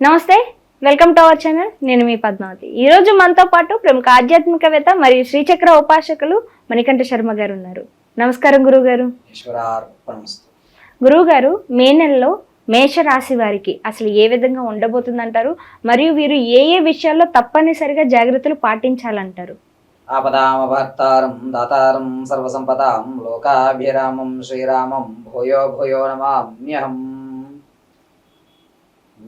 నమస్తే, welcome to our channel. నేను మీ పద్మావతి. ఈ రోజు మనతో పాటు ప్రముఖ ఆధ్యాత్మికవేత్త మరియు శ్రీచక్ర ఉపాసకులు మణికంఠ శర్మ గారు ఉన్నారు. నమస్కారం గురువు గారు. గురువు గారు, మే నెలలో మేషరాశి వారికి అసలు ఏ విధంగా ఉండబోతుందంటారు, మరియు వీరు ఏ ఏ విషయాల్లో తప్పనిసరిగా జాగ్రత్తలు పాటించాలంటారు? ఆపదామభర్తారం దాతారం సర్వసంపదాం లోకాభిరామం శ్రీరామం భూయో భూయో నమామ్యహం.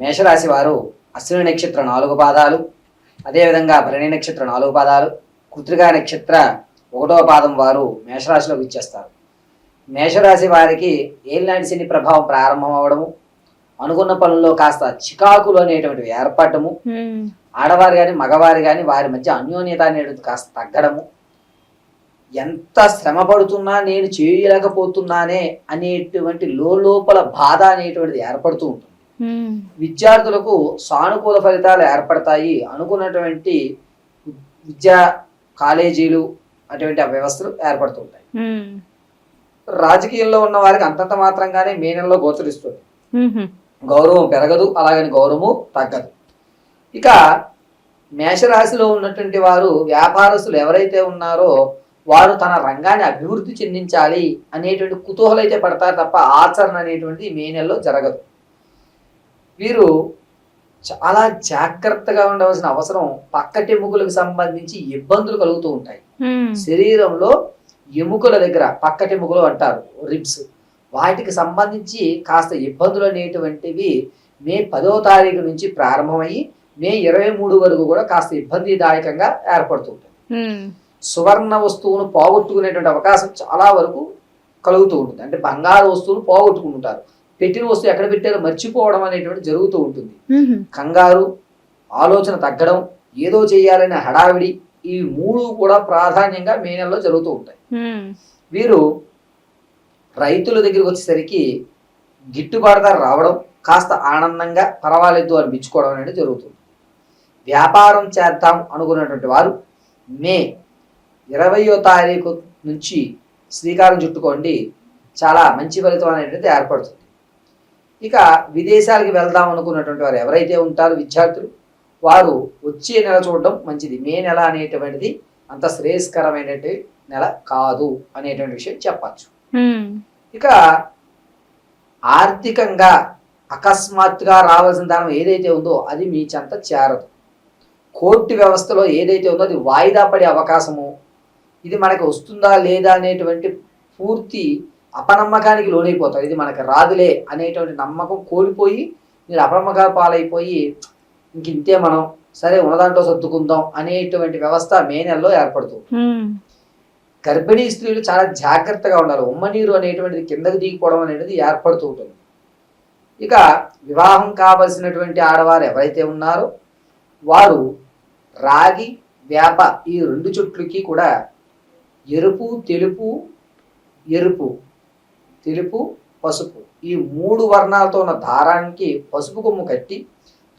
మేషరాశి వారు అశ్విని నక్షత్ర 4 పాదాలు, అదేవిధంగా భరణి నక్షత్ర 4 పాదాలు, కృత్తికా నక్షత్ర 1వ పాదం వారు మేషరాశిలోకి ఇచ్చేస్తారు. మేషరాశి వారికి ఏలినాటి శని ప్రభావం ప్రారంభం అవడము, అనుకున్న పనుల్లో కాస్త చికాకులు అనేటువంటివి ఏర్పడము, ఆడవారు కానీ మగవారు కానీ వారి మధ్య అన్యోన్యత అనేటువంటి కాస్త తగ్గడము, ఎంత శ్రమ పడుతున్నా నేను చేయలేకపోతున్నానే అనేటువంటి లోపల బాధ అనేటువంటిది ఏర్పడుతూ ఉంటుంది. విద్యార్థులకు సానుకూల ఫలితాలు ఏర్పడతాయి. అనుకున్నటువంటి విద్యా కాలేజీలు అటువంటి వ్యవస్థలు ఏర్పడుతుంటాయి. రాజకీయంలో ఉన్న వారికి అంతంత మాత్రంగానే మే నెలలో గోచరిస్తుంది. గౌరవం పెరగదు, అలాగని గౌరవము తగ్గదు. ఇక మేషరాశిలో ఉన్నటువంటి వారు వ్యాపారస్తులు ఎవరైతే ఉన్నారో వారు తన రంగాన్ని అభివృద్ధి చెందించాలి అనేటువంటి కుతూహలం అయితే పడతారు తప్ప ఆచరణ అనేటువంటిది మే నెలలో జరగదు. వీరు చాలా జాగ్రత్తగా ఉండవలసిన అవసరం. పక్కటెముకలకు సంబంధించి ఇబ్బందులు కలుగుతూ ఉంటాయి. శరీరంలో ఎముకల దగ్గర పక్కటెముకలు అంటారు, రిబ్స్, వాటికి సంబంధించి కాస్త ఇబ్బందులు అనేటువంటివి మే 10వ తారీఖు నుంచి ప్రారంభమయ్యి మే 23 వరకు కూడా కాస్త ఇబ్బందిదాయకంగా ఏర్పడుతుంటుంది. సువర్ణ వస్తువును పోగొట్టుకునేటువంటి అవకాశం చాలా వరకు కలుగుతూ ఉంటుంది. అంటే బంగారు వస్తువును పోగొట్టుకుంటారు, పెట్టిన వస్తువు ఎక్కడ పెట్టారో మర్చిపోవడం అనేటువంటి జరుగుతూ ఉంటుంది. కంగారు, ఆలోచన తగ్గడం, ఏదో చేయాలనే హడావిడి, ఈ 3 కూడా ప్రాధాన్యంగా మే నెలలో జరుగుతూ ఉంటాయి. వీరు రైతుల దగ్గరికి వచ్చేసరికి గిట్టుబాటు ధర రావడం, కాస్త ఆనందంగా పర్వాలేదు అనిపించుకోవడం అనేది జరుగుతుంది. వ్యాపారం చేద్దాం అనుకున్నటువంటి వారు మే 20వ తారీఖు నుంచి శ్రీకారం చుట్టుకోండి, చాలా మంచి ఫలితం అనేటువంటిది ఏర్పడుతుంది. ఇక విదేశాలకు వెళ్దాం అనుకున్నటువంటి వారు ఎవరైతే ఉంటారో విద్యార్థులు, వారు వచ్చే నెల చూడడం మంచిది. మే నెల అనేటువంటిది అంత శ్రేయస్కరమైనటువంటి నెల కాదు అనేటువంటి విషయం చెప్పచ్చు. ఇక ఆర్థికంగా అకస్మాత్తుగా రావాల్సిన ధనం ఏదైతే ఉందో అది మీ చెంత చేరదు. కోర్టు వ్యవస్థలో ఏదైతే ఉందో అది వాయిదా పడే అవకాశము, ఇది మనకి వస్తుందా లేదా అనేటువంటి పూర్తి అపనమ్మకానికి లోనైపోతారు. ఇది మనకు రాదులే అనేటువంటి నమ్మకం కోల్పోయి మీరు అపనమ్మకాల పాలైపోయి ఇంతే మనం సరే ఉన్నదాంట్లో సర్దుకుందాం అనేటువంటి వ్యవస్థ మే నెలలో ఏర్పడుతుంది. గర్భిణీ స్త్రీలు చాలా జాగ్రత్తగా ఉండాలి. ఉమ్మనీరు అనేటువంటిది కిందకి దిగిపోవడం అనేది ఏర్పడుతూ ఉంటుంది. ఇక వివాహం కావలసినటువంటి ఆడవారు ఎవరైతే ఉన్నారో వారు రాగి, వేప ఈ 2 చెట్లకి కూడా ఎరుపు, తెలుపు, పసుపు ఈ 3 వర్ణాలతో ఉన్న దారానికి పసుపు కొమ్ము కట్టి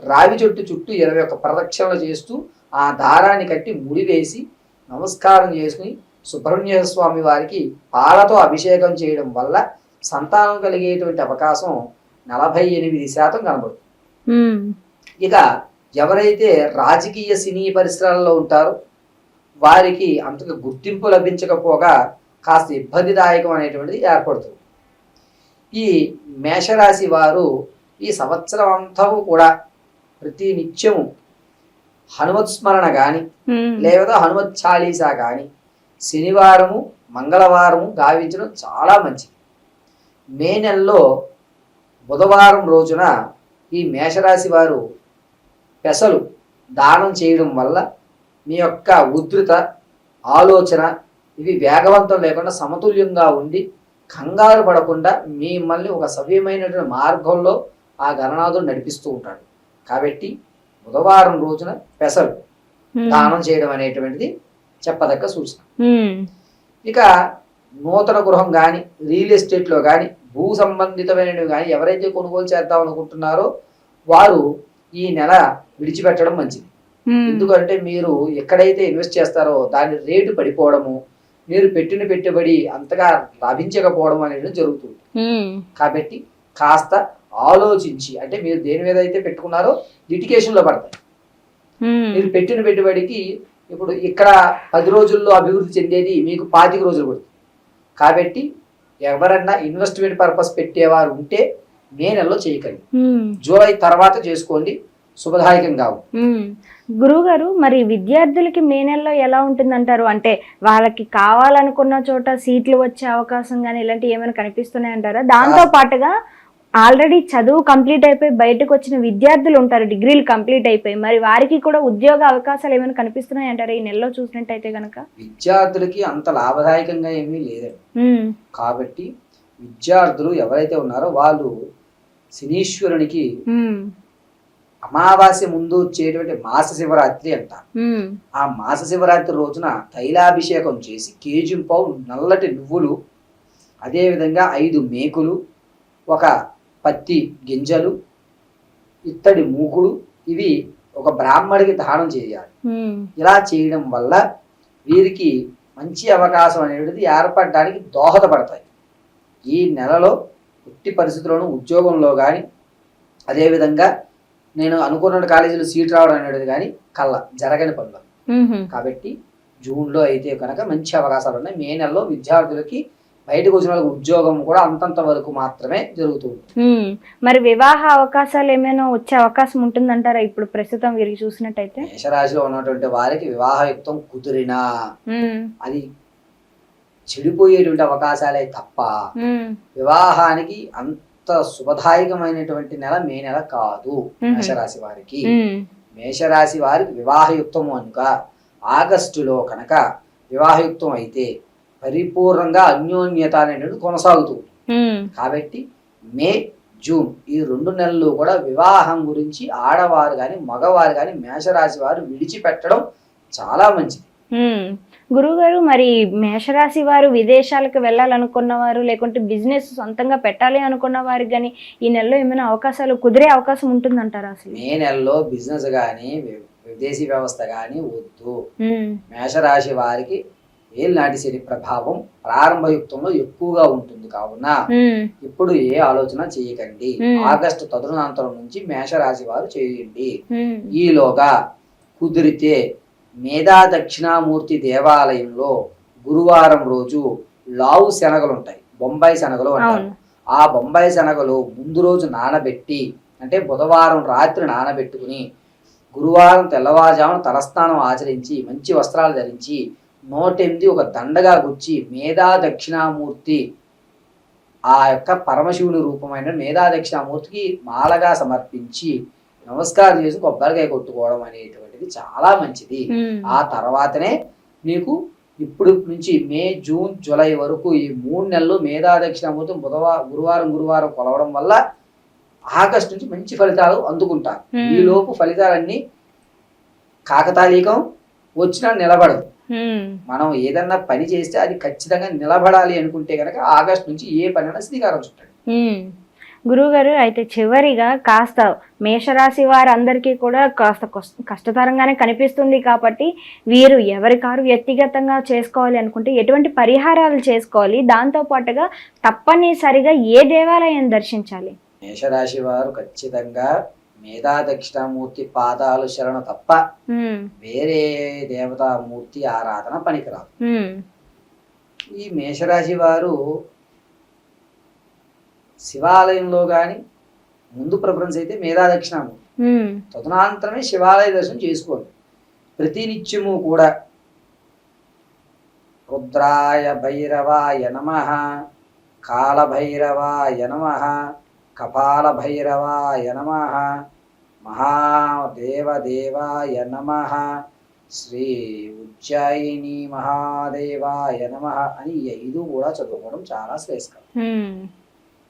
రావి చెట్టు చుట్టూ 21 ప్రదక్షిణలు చేస్తూ ఆ దారాన్ని కట్టి ముడివేసి నమస్కారం చేసుకుని సుబ్రహ్మణ్య స్వామి వారికి పాలతో అభిషేకం చేయడం వల్ల సంతానం కలిగేటువంటి అవకాశం 48% కనబడుతుంది. ఇక ఎవరైతే రాజకీయ సినీ పరిసరాలలో ఉంటారో వారికి అంతగా గుర్తింపు లభించకపోగా కాస్త ఇబ్బందిదాయకం అనేటువంటిది ఏర్పడుతుంది. ఈ మేషరాశి వారు ఈ సంవత్సరం అంతా కూడా ప్రతి నిత్యము హనుమత్ స్మరణ కానీ లేదా హనుమత్ చాలీసా కానీ శనివారము, మంగళవారము గావించడం చాలా మంచిది. మే నెలలో బుధవారం రోజున ఈ మేషరాశి వారు పెసలు దానం చేయడం వల్ల మీ యొక్క ఉధృత ఆలోచన ఇవి వేగవంతం లేకుండా సమతుల్యంగా ఉండి కంగారు పడకుండా మిమ్మల్ని ఒక సవ్యమైనటువంటి మార్గంలో ఆ గణనాథుడు నడిపిస్తూ ఉంటాడు. కాబట్టి బుధవారం రోజున పెసలు దానం చేయడం అనేటువంటిది చెప్పదగ్గ సూచన. ఇక నూతన గృహం కానీ, రియల్ ఎస్టేట్లో కానీ, భూ సంబంధితమైనవి కానీ ఎవరైతే కొనుగోలు చేద్దాం అనుకుంటున్నారో వారు ఈ నెల విడిచిపెట్టడం మంచిది. ఎందుకంటే మీరు ఎక్కడైతే ఇన్వెస్ట్ చేస్తారో దాని రేటు పడిపోవడము, మీరు పెట్టిన పెట్టుబడి అంతగా లాభించకపోవడం అనేది జరుగుతుంది. కాబట్టి కాస్త ఆలోచించి, అంటే మీరు దేని మీద అయితే పెట్టుకున్నారో లిటికేషన్లో పడతాయి. మీరు పెట్టిన పెట్టుబడికి ఇప్పుడు ఇక్కడ 10 రోజుల్లో అభివృద్ధి చెందేది మీకు 25 రోజులు పడుతుంది. కాబట్టి ఎవరన్నా ఇన్వెస్ట్మెంట్ పర్పస్ పెట్టేవారు ఉంటే మే నెలలో చేయకండి, జూలై తర్వాత చేసుకోండి, శుభదాయకంగా ఉంటుంది. గురువు గారు, మరి విద్యార్థులకి మే నెలలో ఎలా ఉంటుందంటారు? అంటే వాళ్ళకి కావాలనుకున్న చోట సీట్లు వచ్చే అవకాశం కానీ ఇలాంటివి ఏమైనా కనిపిస్తున్నాయి అంటారా? దాంతో పాటుగా ఆల్రెడీ చదువు కంప్లీట్ అయిపోయి బయటకు వచ్చిన విద్యార్థులు ఉంటారు, డిగ్రీలు కంప్లీట్ అయిపోయి, మరి వారికి కూడా ఉద్యోగ అవకాశాలు ఏమైనా కనిపిస్తున్నాయి అంటారా ఈ నెలలో చూసినట్టయితే కనుక? విద్యార్థులకి అంత లాభదాయకంగా ఏమీ లేదండి. కాబట్టి విద్యార్థులు ఎవరైతే ఉన్నారో వాళ్ళు శనీశ్వరునికి అమావాస్య ముందు వచ్చేటువంటి మాస శివరాత్రి అంటారు. ఆ మాస శివరాత్రి రోజున తైలాభిషేకం చేసి కేజింపావు నల్లటి నువ్వులు, అదేవిధంగా 5 మేకులు, ఒక పత్తి గింజలు, ఇత్తడి మూకుడు, ఇవి ఒక బ్రాహ్మడికి దానం చేయాలి. ఇలా చేయడం వల్ల వీరికి మంచి అవకాశం అనేటిది ఏర్పడడానికి దోహదపడతాయి. ఈ నెలలో ఎట్టి పరిస్థితుల్లోనూ ఉద్యోగంలో కానీ, అదేవిధంగా నేను అనుకున్న కాలేజీలో సీట్ రావడం అనేది కానీ జరగని పనులు. కాబట్టి జూన్లో అయితే కనుక మంచి అవకాశాలు ఉన్నాయి. మే నెలలో విద్యార్థులకి బయటకు వచ్చిన వాళ్ళకి ఉద్యోగం కూడా అంతంత వరకు మాత్రమే జరుగుతుంది. మరి వివాహ అవకాశాలు ఏమైనా వచ్చే అవకాశం ఉంటుందంటారా ఇప్పుడు ప్రస్తుతం వీరికి చూసినట్టయితే? మేషరాశిలో ఉన్నటువంటి వారికి వివాహయుక్తం కుదిరినా అది చెడిపోయేటువంటి అవకాశాలే తప్ప వివాహానికి అంత శుభదాయకమైనటువంటి నెల మే నెల కాదు మేషరాశి వారికి. మేషరాశి వారికి వివాహయుక్తము అనుక ఆగస్టులో కనుక వివాహయుక్తం అయితే పరిపూర్ణంగా అన్యోన్యత అనేటువంటి కొనసాగుతుంది. కాబట్టి మే జూన్ ఈ 2 నెలలు కూడా వివాహం గురించి ఆడవారు కానీ మగవారు కానీ మేషరాశి వారు విడిచిపెట్టడం చాలా మంచిది. గురువు గారు, మరి మేషరాశి వారు విదేశాలకు వెళ్ళాలనుకున్న వారు, లేకుంటే బిజినెస్ సొంతంగా పెట్టాలి అనుకున్న వారికి కానీ ఈ నెలలో ఏమైనా అవకాశాలు కుదిరే అవకాశం ఉంటుందంటారా? అసలు మే నెలలో బిజినెస్ కానీ విదేశీ వ్యవస్థ కానీ వద్దు. మేషరాశి వారికి ఏళ్ళనాటి శని ప్రభావం ప్రారంభయుక్తంలో ఎక్కువగా ఉంటుంది కావున ఇప్పుడు ఏ ఆలోచన చేయకండి. ఆగస్టు తదనంతరం నుంచి మేషరాశి వారు చేయండి. ఈలోగా కుదిరితే మేధా దక్షిణామూర్తి దేవాలయంలో గురువారం రోజు లావు శనగలు ఉంటాయి, బొంబాయి శనగలు అంటారు. ఆ బొంబాయి శనగలు ముందు రోజు నానబెట్టి, అంటే బుధవారం రాత్రి నానబెట్టుకుని గురువారం తెల్లవారుజామున తలస్నానం ఆచరించి మంచి వస్త్రాలు ధరించి 108 ఒక దండగా గుచ్చి మేధా దక్షిణామూర్తి, ఆ యొక్క పరమశివుని రూపమైన మేధా దక్షిణామూర్తికి మాలగా సమర్పించి నమస్కారం చేసి కొబ్బరికాయ కొట్టుకోవడం అనేటువంటిది చాలా మంచిది. ఆ తర్వాతనే మీకు ఇప్పుడు నుంచి మే జూన్ జూలై వరకు ఈ 3 నెలలు మేధా దక్షిణామూర్తి గురువారం కొలవడం వల్ల ఆగస్టు నుంచి మంచి ఫలితాలు అందుకుంటారు. ఈ లోపు ఫలితాలన్నీ కాకతాళీకం వచ్చినా నిలబడదు. మనం ఏదన్నా పని చేస్తే అది ఖచ్చితంగా నిలబడాలి అనుకుంటే కనుక ఆగస్టు నుంచి ఏ పనైనా శ్రీకారం చుట్టండి. గురువుగారు, అయితే చివరిగా కాస్త మేషరాశి వారందరికీ కూడా కాస్త కష్టతరంగానే కనిపిస్తుంది కాబట్టి వీరు ఎవరికారు వ్యక్తిగతంగా చేసుకోవాలి అనుకుంటే ఎటువంటి పరిహారాలు చేసుకోవాలి, దాంతో పాటుగా తప్పనిసరిగా ఏ దేవాలయం దర్శించాలి? మేషరాశి వారు ఖచ్చితంగా మేధా దక్షిణామూర్తి పాదాలు శరణ తప్ప వేరే దేవతామూర్తి ఆరాధన పనికిరాదు. ఈ మేషరాశి వారు శివాలయంలో గాని ముందు ప్రిఫరెన్స్ అయితే మేధా దక్షిణామూర్తి, తదనంతరమే శివాలయ దర్శనం చేసుకోండి. ప్రతినిత్యము కూడా రుద్రాయ భైరవాయ నమః, కాళభైరవాయ నమః, కపాల భైరవాయ నమః, మహాదేవదేవాయ నమః, శ్రీ ఉజ్జయిని మహాదేవాయ నమః అని 5 కూడా చదువుకోవడం చాలా శ్రేయస్కరం.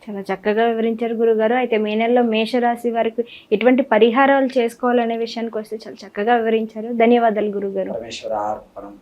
చాలా చక్కగా వివరించారు గురుగారు. అయితే మే నెలలో మేషరాశి వారికి ఎటువంటి పరిహారాలు చేసుకోవాలనే విషయానికి వస్తే చాలా చక్కగా వివరించారు. ధన్యవాదాలు గురుగారు. పరమేశ్వరార్పణం.